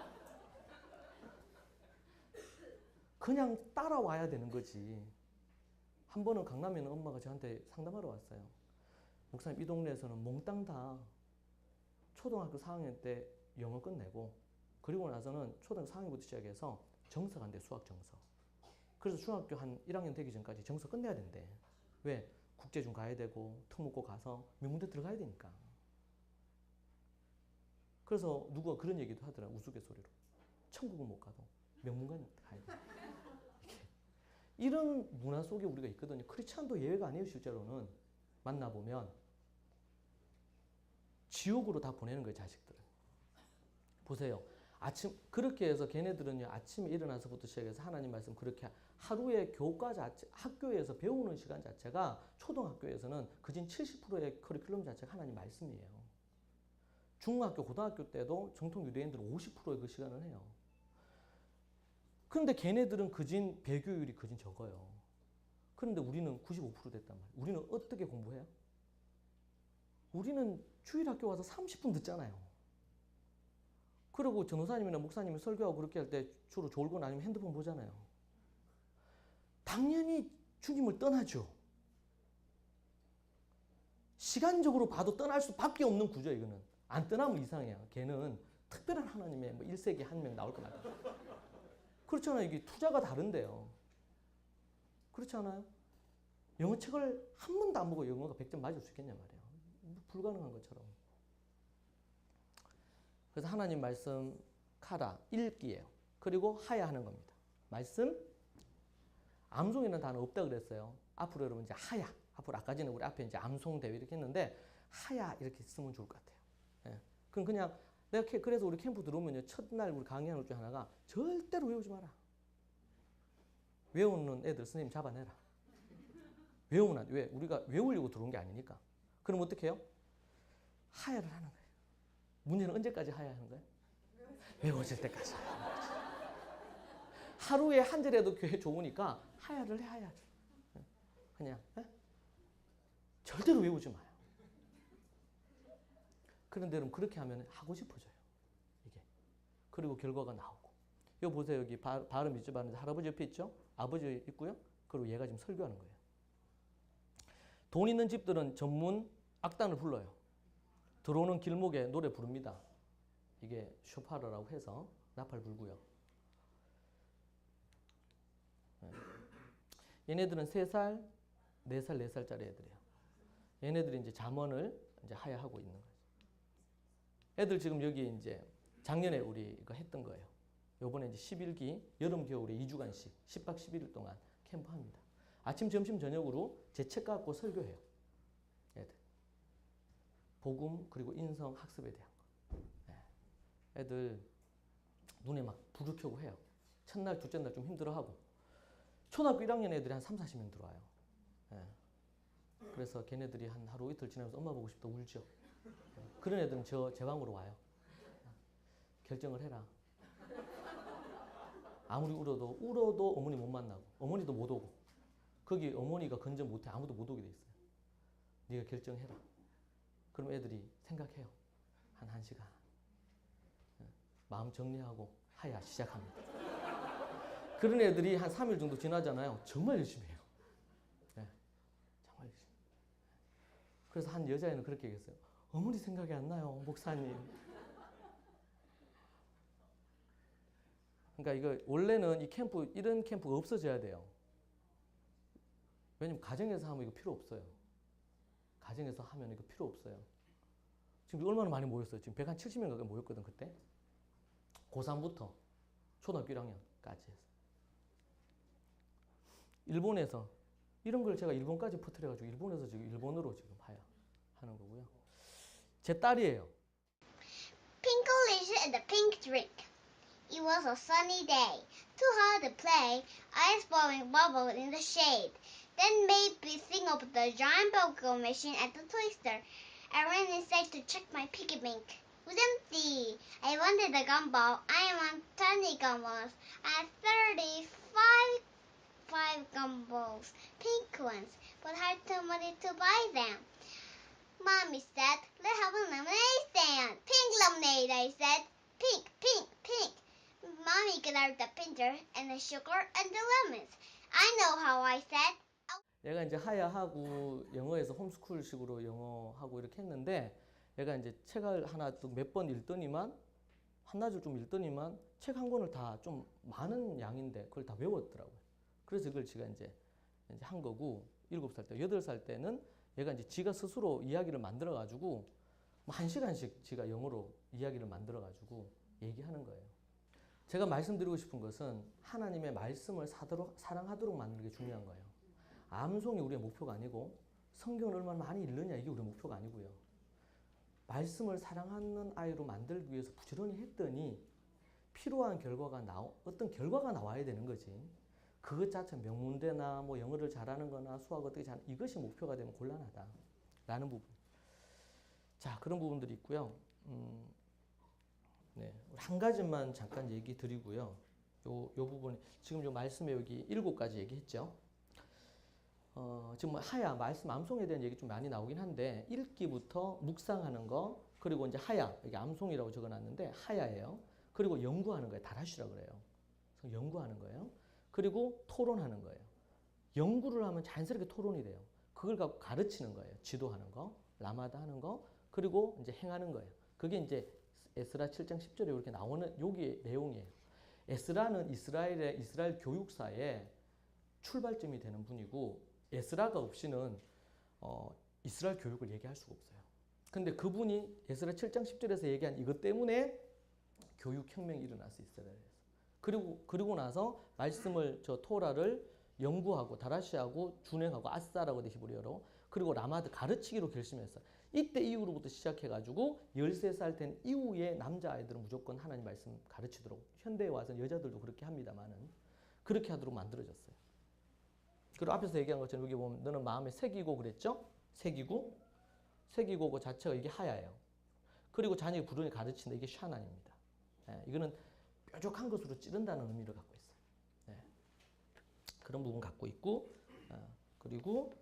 그냥 따라와야 되는 거지. 한 번은 강남에 있는 엄마가 저한테 상담하러 왔어요. 목사님 이 동네에서는 몽땅 다 초등학교 4학년 때 영어 끝내고 그리고 나서는 초등학교 4학년부터 시작해서 정서 간대. 수학 정서. 그래서 중학교 한 1학년 되기 전까지 정서 끝내야 된대. 왜? 국제중 가야 되고 특목고 가서 명문대 들어가야 되니까. 그래서 누가 그런 얘기도 하더라. 우스갯소리로. 천국은 못 가도 명문관 가야 돼. 이런 문화 속에 우리가 있거든요. 크리스찬도 예외가 아니에요. 실제로는 만나보면 지옥으로 다 보내는 거예요. 자식들을. 보세요. 그렇게 해서 걔네들은요. 아침에 일어나서부터 시작해서 하나님 말씀 그렇게 하루에 교과 자체, 학교에서 배우는 시간 자체가 초등학교에서는 그진 70%의 커리큘럼 자체가 하나님 말씀이에요. 중학교, 고등학교 때도 정통 유대인들은 50%의 그 시간을 해요. 그런데 걔네들은 그진 배교율이 그진 적어요. 그런데 우리는 95% 됐단 말이에요. 우리는 어떻게 공부해요? 우리는 주일학교 와서 30분 듣잖아요. 그리고 전도사님이나 목사님이 설교하고 그렇게 할 때 주로 졸거나 아니면 핸드폰 보잖아요. 당연히 주님을 떠나죠. 시간적으로 봐도 떠날 수밖에 없는 구조야 이거는. 안 떠나면 이상해요. 걔는 특별한 하나님의 뭐 1세기에 한 명 나올 거 말이야. 그렇잖아요. 이게 투자가 다른데요. 그렇지 않아요? 영어 책을 한 번도 안 보고 영어가 100점 맞을 수 있겠냐 말이에요. 불가능한 것처럼. 그래서 하나님 말씀 카라 읽기예요. 그리고 하야 하는 겁니다. 말씀 암송이라는 단어 없다 그랬어요. 앞으로 여러분 이제 하야. 앞으로 아까 전에 우리 앞에 이제 암송 대회 이렇게 했는데 하야 이렇게 쓰면 좋을 것 같아요. 예. 그럼 그냥 내가 그래서 우리 캠프 들어오면요 첫날 우리 강의하는 것 중에 하나가 절대로 외우지 마라. 외우는 애들 선생님 잡아내라. 외우면 안 돼. 왜? 우리가 외우려고 들어온 게 아니니까. 그럼 어떻게 해요? 하야를 하는 거예요. 문제는 언제까지 하야 하는 거예요? 외워질 때까지. 하루에 한 절에도 교회 좋으니까 하야를 해, 하야를. 그냥 절대로 외우지 마요. 그런데 여러분 그렇게 하면 하고 싶어져요. 이게. 그리고 결과가 나오고. 여기 보세요. 여기 발음 밑줄 바르는데 할아버지 옆에 있죠? 아버지 있고요. 그리고 얘가 지금 설교하는 거예요. 돈 있는 집들은 전문 악단을 불러요. 들어오는 길목에 노래 부릅니다. 이게 쇼파르라고 해서 나팔 불고요. 얘네들은 3살, 4살, 4살짜리 애들이에요. 얘네들이 이제 잠언을 이제 하야하고 있는 거죠. 애들 지금 여기 이제 작년에 우리 이거 했던 거예요. 요번에 이제 11기 여름 겨울에 2주간씩 10박 11일 동안 캠프합니다. 아침, 점심, 저녁으로 제 책 갖고 설교해요. 애들. 복음 그리고 인성 학습에 대한 거. 애들 눈에 막 불을 켜고 해요. 첫날, 둘째 날 좀 힘들어하고. 초등학교 1학년 애들이 한 3, 40명 들어와요. 그래서 걔네들이 한 하루 이틀 지나면서 엄마 보고 싶다 울죠. 그런 애들은 제 방으로 와요. 결정을 해라. 아무리 울어도 어머니 못 만나고 어머니도 못 오고 거기 어머니가 건전 못해 아무도 못 오게 돼 있어요. 네가 결정해라. 그럼 애들이 생각해요. 한 1시간. 마음 정리하고 하야 시작합니다. 그런 애들이 한 3일 정도 지나잖아요. 정말 열심히 해요. 정말 열심히. 그래서 한 여자애는 그렇게 얘기했어요. 어머니 생각이 안 나요, 목사님. 그러니까 이거 원래는 이 캠프 이런 캠프가 없어져야 돼요. 왜냐면 가정에서 하면 이거 필요 없어요. 가정에서 하면 이거 필요 없어요. 지금 얼마나 많이 모였어요. 지금 170명 가까이 모였거든 그때. 고3부터 초등학교 1학년까지 해서. 일본에서 이런 걸 제가 일본까지 퍼뜨려가지고 일본에서 지금 일본어로 지금 하는 거고요. 제 딸이에요. Pinkalicious and the Pink Drink. It was a sunny day. Too hot to play. Ice blowing bubbles in the shade. Then maybe think of the giant Pokemon machine at the toy store. I ran inside to check my piggy bank. It was empty. I wanted a gumball. I want 20 gumballs. I had 35 gumballs, pink ones, but had too money to buy them. Mommy said, let's have a lemonade stand. Pink lemonade, I said. Pink, pink, pink. Mommy got out the pincher and the sugar and the lemons. I know how I said. 얘가 이제 하야하고 영어에서 홈스쿨식으로 영어하고 이렇게 했는데 얘가 이제 책을 하나 몇 번 읽더니만 한나절 좀 읽더니만 책 한 권을 다 좀 많은 양인데 그걸 다 외웠더라고요. 그래서 이걸 제가 이제 한 거고 7살 때, 8살 때는 얘가 이제 지가 스스로 이야기를 만들어 가지고 1시간씩 지가 영어로 이야기를 만들어 가지고 얘기하는 거예요. 제가 말씀드리고 싶은 것은 하나님의 말씀을 사랑하도록 만드는 게 중요한 거예요. 암송이 우리의 목표가 아니고 성경을 얼마나 많이 읽느냐 이게 우리의 목표가 아니고요. 말씀을 사랑하는 아이로 만들기 위해서 부지런히 했더니 필요한 결과가 어떤 결과가 나와야 되는 거지. 그것 자체 명문대나 뭐 영어를 잘하는 거나 수학 어떻게 잘하는 이것이 목표가 되면 곤란하다라는 부분. 자, 그런 부분들이 있고요. 네, 한 가지만 잠깐 얘기 드리고요. 요 부분 지금 요 말씀에 여기 7가지 얘기했죠. 지금 뭐 하야, 말씀 암송에 대한 얘기 좀 많이 나오긴 한데 읽기부터 묵상하는 거, 그리고 이제 하야, 이게 암송이라고 적어놨는데 하야예요. 그리고 연구하는 거예요. 다라시라 그래요. 그래서 연구하는 거예요. 그리고 토론하는 거예요. 연구를 하면 자연스럽게 토론이 돼요. 그걸 갖고 가르치는 거예요. 지도하는 거, 라마다 하는 거, 그리고 이제 행하는 거예요. 그게 이제 에스라 7장 10절에 이렇게 나오는 여기의 내용이에요. 에스라는 이스라엘 교육사의 출발점이 되는 분이고, 에스라가 없이는 이스라엘 교육을 얘기할 수가 없어요. 근데 그분이 에스라 7장 10절에서 얘기한 이것 때문에 교육혁명이 일어났어요. 이스라엘에서. 그리고 나서 말씀을, 토라를 연구하고 다라시하고 준행하고 아싸라고 돼 히브리어로, 그리고 라마드 가르치기로 결심했어요. 이때 이후로부터 시작해가지고 13살 된 이후에 남자아이들은 무조건 하나님 말씀 가르치도록, 현대에 와서 여자들도 그렇게 합니다만은 그렇게 하도록 만들어졌어요. 그리고 앞에서 얘기한 것처럼 여기 보면 너는 마음에 새기고 그랬죠? 새기고 그 자체가 이게 하야예요. 그리고 자녀의 부르니 가르친다. 이게 샤난입니다. 이거는 뾰족한 것으로 찌른다는 의미를 갖고 있어요. 그런 부분 갖고 있고, 그리고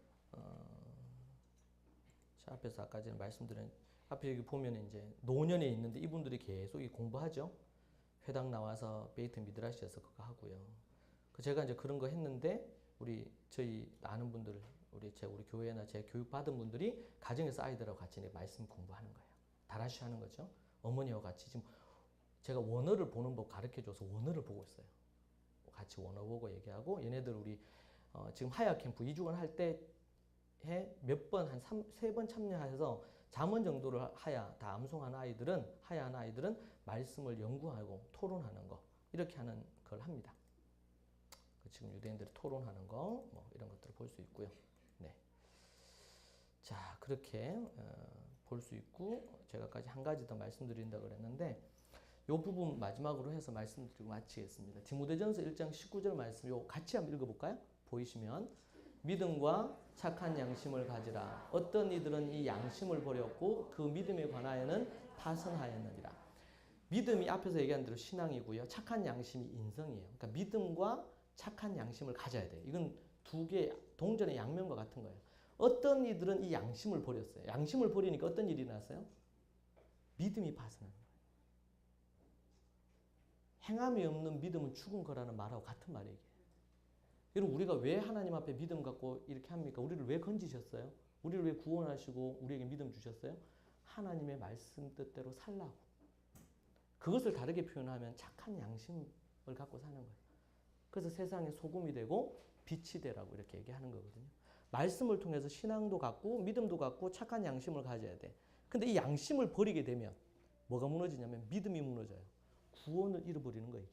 앞에서 아까 전에 말씀드린, 앞에 여기 보면 이제 노년에 있는데 이분들이 계속 공부하죠. 회당 나와서 베이트 미드라시에서 그거 하고요. 제가 이제 그런 거 했는데 저희 아는 분들, 우리 교회나 제 교육 받은 분들이 가정에서 아이들하고 같이 말씀 공부하는 거예요. 다라시 하는 거죠. 어머니와 같이 지금 제가 원어를 보는 법 가르쳐줘서 원어를 보고 있어요. 같이 원어 보고 얘기하고, 얘네들 지금 하야 캠프 2주간 할 때 몇 번, 한 3번 참여해서 잠언 정도를 다 암송하는 하야하는 아이들은 말씀을 연구하고 토론하는 거, 이렇게 하는 걸 합니다. 지금 유대인들이 토론하는 거, 뭐 이런 것들을 볼 수 있고요. 네. 자, 그렇게 볼 수 있고, 제가까지 한 가지 더 말씀드린다고 그랬는데, 이 부분 마지막으로 해서 말씀드리고 마치겠습니다. 디모데전서 1장 19절 말씀, 요 같이 한번 읽어볼까요? 보이시면, 믿음과 착한 양심을 가지라. 어떤 이들은 이 양심을 버렸고 그 믿음에 관하여는 파선하였느니라. 믿음이 앞에서 얘기한 대로 신앙이고요. 착한 양심이 인성이에요. 그러니까 믿음과 착한 양심을 가져야 돼요. 이건 두 개 동전의 양면과 같은 거예요. 어떤 이들은 이 양심을 버렸어요. 양심을 버리니까 어떤 일이 났어요? 믿음이 파선하는 거예요. 행함이 없는 믿음은 죽은 거라는 말하고 같은 말이에요. 여러분, 우리가 왜 하나님 앞에 믿음 갖고 이렇게 합니까? 우리를 왜 건지셨어요? 우리를 왜 구원하시고 우리에게 믿음 주셨어요? 하나님의 말씀 뜻대로 살라고. 그것을 다르게 표현하면 착한 양심을 갖고 사는 거예요. 그래서 세상에 소금이 되고 빛이 되라고 이렇게 얘기하는 거거든요. 말씀을 통해서 신앙도 갖고 믿음도 갖고 착한 양심을 가져야 돼. 근데 이 양심을 버리게 되면 뭐가 무너지냐면 믿음이 무너져요. 구원을 잃어버리는 거예요.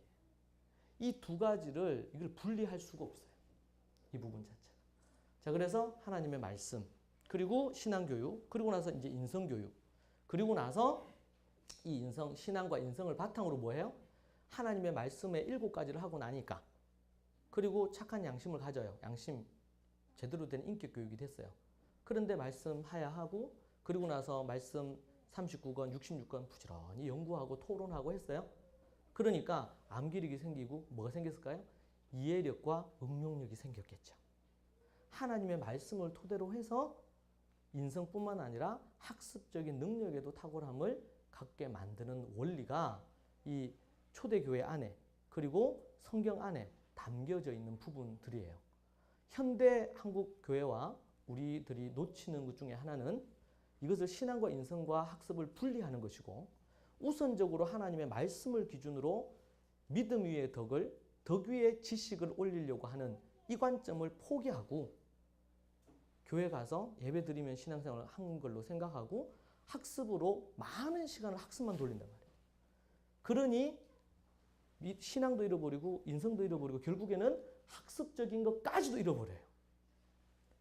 이 두 가지를 이걸 분리할 수가 없어요. 이 부분 자체가. 자, 그래서 하나님의 말씀, 그리고 신앙교육, 그리고 나서 이제 인성교육, 그리고 나서 이 신앙과 인성을 바탕으로 뭐예요? 하나님의 말씀의 7가지를 하고 나니까, 그리고 착한 양심을 가져요. 양심, 제대로 된 인격교육이 됐어요. 그런데 말씀하야 하고, 그리고 나서 말씀 39권, 66권 부지런히 연구하고 토론하고 했어요. 그러니까 암기력이 생기고 뭐가 생겼을까요? 이해력과 응용력이 생겼겠죠. 하나님의 말씀을 토대로 해서 인성뿐만 아니라 학습적인 능력에도 탁월함을 갖게 만드는 원리가 이 초대교회 안에, 그리고 성경 안에 담겨져 있는 부분들이에요. 현대 한국 교회와 우리들이 놓치는 것 중에 하나는 이것을 신앙과 인성과 학습을 분리하는 것이고, 우선적으로 하나님의 말씀을 기준으로 믿음 위에 덕 위에 지식을 올리려고 하는 이 관점을 포기하고, 교회 가서 예배 드리면 신앙생활을 한 걸로 생각하고 학습으로 많은 시간을 학습만 돌린단 말이에요. 그러니 신앙도 잃어버리고 인성도 잃어버리고 결국에는 학습적인 것까지도 잃어버려요.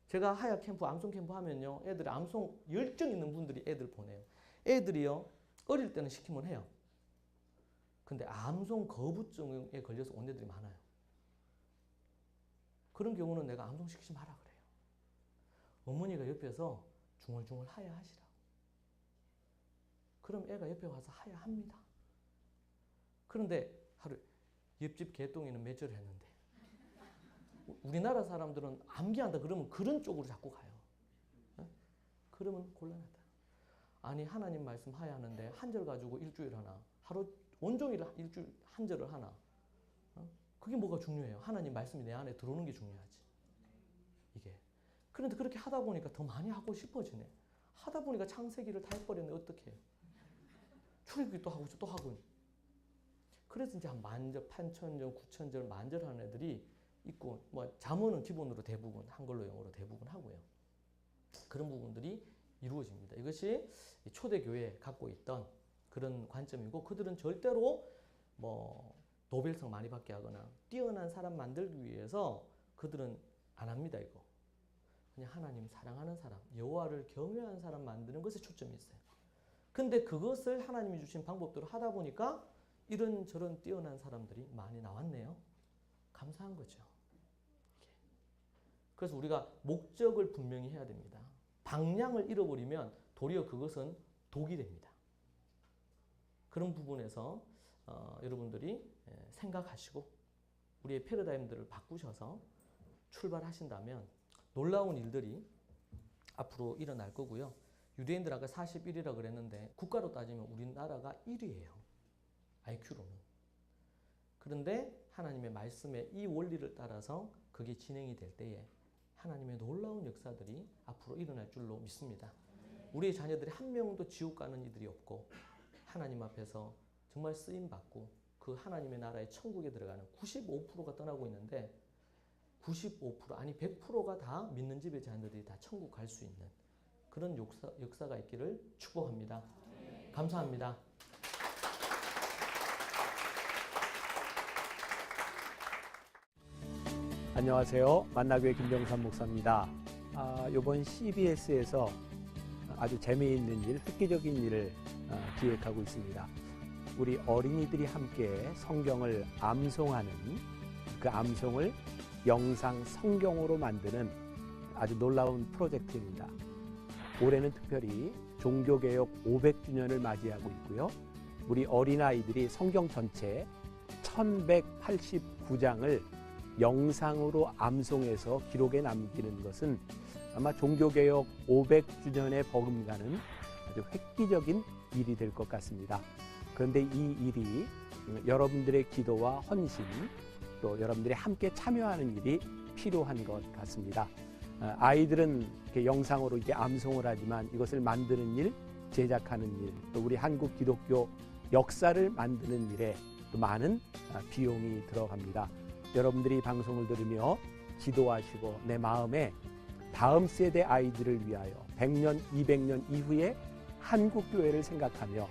제가 하야 캠프, 암송 캠프 하면요, 애들이 암송 열정 있는 분들이 애들 보내요. 애들이요, 어릴 때는 시키면 해요. 근데 암송 거부증에 걸려서 온 애들이 많아요. 그런 경우는 내가 암송 시키지 마라 그래요. 어머니가 옆에서 중얼중얼 하야 하시라고. 그럼 애가 옆에 와서 하야 합니다. 그런데 하루 옆집 개똥이는 몇 절 했는데 우리나라 사람들은 암기한다 그러면 그런 쪽으로 자꾸 가요. 그러면 곤란하다. 아니 하나님 말씀 하야 하는데 한 절 가지고 일주일 하나, 하루 온종일 일주일 한 절을 하나. 그게 뭐가 중요해요? 하나님 말씀이 내 안에 들어오는 게 중요하지. 이게. 그런데 그렇게 하다 보니까 더 많이 하고 싶어지네. 하다 보니까 창세기를 다 해버렸네. 어떻게 해요? 출애굽기 또 하고 또 하고. 그래서 이제 한 만절, 8,000절, 9,000절, 만절 하는 애들이 있고, 뭐 잠언은 기본으로 대부분 한글로 영어로 대부분 하고요. 그런 부분들이 이루어집니다. 이것이 초대교회에 갖고 있던 그런 관점이고, 그들은 절대로 뭐 노벨상 많이 받게 하거나 뛰어난 사람 만들기 위해서 그들은 안 합니다. 이거 그냥 하나님 사랑하는 사람, 여호와를 경외하는 사람 만드는 것에 초점이 있어요. 근데 그것을 하나님이 주신 방법대로 하다 보니까 이런저런 뛰어난 사람들이 많이 나왔네요. 감사한 거죠. 그래서 우리가 목적을 분명히 해야 됩니다. 방향을 잃어버리면 도리어 그것은 독이 됩니다. 그런 부분에서 여러분들이 생각하시고 우리의 패러다임들을 바꾸셔서 출발하신다면 놀라운 일들이 앞으로 일어날 거고요. 유대인들 아까 41이라고 그랬는데 국가로 따지면 우리나라가 1위예요. IQ로는. 그런데 하나님의 말씀에 이 원리를 따라서 그게 진행이 될 때에 하나님의 놀라운 역사들이 앞으로 일어날 줄로 믿습니다. 우리의 자녀들이 한 명도 지옥 가는 이들이 없고 하나님 앞에서 정말 쓰임받고 그 하나님의 나라의 천국에 들어가는 95%가 떠나고 있는데 95% 아니 100%가 다 믿는 집의 자녀들이 다 천국 갈 수 있는 그런 역사가 있기를 축복합니다. 감사합니다. 안녕하세요. 만나교회 김병삼 목사입니다. 이번 CBS에서 아주 재미있는 일, 획기적인 일을 기획하고 있습니다. 우리 어린이들이 함께 성경을 암송하는 그 암송을 영상 성경으로 만드는 아주 놀라운 프로젝트입니다. 올해는 특별히 종교개혁 500주년을 맞이하고 있고요. 우리 어린아이들이 성경 전체 1189장을 영상으로 암송해서 기록에 남기는 것은 아마 종교개혁 500주년에 버금가는 아주 획기적인 일이 될 것 같습니다. 그런데 이 일이 여러분들의 기도와 헌신, 또 여러분들이 함께 참여하는 일이 필요한 것 같습니다. 아이들은 이렇게 영상으로 이렇게 암송을 하지만 이것을 만드는 일, 제작하는 일, 또 우리 한국 기독교 역사를 만드는 일에 또 많은 비용이 들어갑니다. 여러분들이 이 방송을 들으며 기도하시고 내 마음에 다음 세대 아이들을 위하여 100년, 200년 이후에 한국교회를 생각하며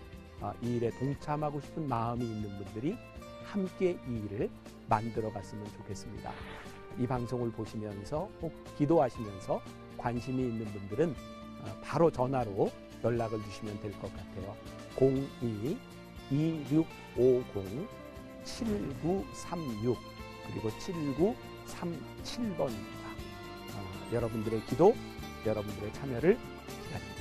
이 일에 동참하고 싶은 마음이 있는 분들이 함께 이 일을 만들어 갔으면 좋겠습니다. 이 방송을 보시면서 혹 기도하시면서 관심이 있는 분들은 바로 전화로 연락을 주시면 될 것 같아요. 02-2650-7936 그리고 7937번입니다. 여러분들의 기도, 여러분들의 참여를 기다립니다.